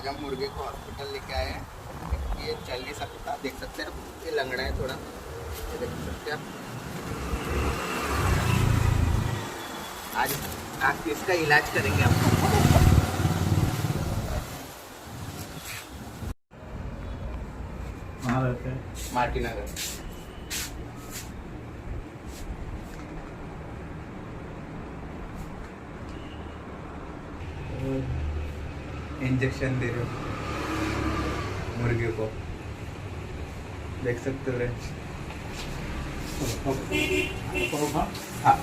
आज हम मुर्गे को हॉस्पिटल लेके आए हैं। ये चल नहीं सकता, देख सकते हैं आप, ये लंगड़ा है थोड़ा, ये देख सकते हैं आप। आज इसका इलाज करेंगे हम। कहाँ रहते हैं? मार्टी नगर। इंजेक्शन दे रहे हो मुर्गे को, देख सकते हो रे। हाँ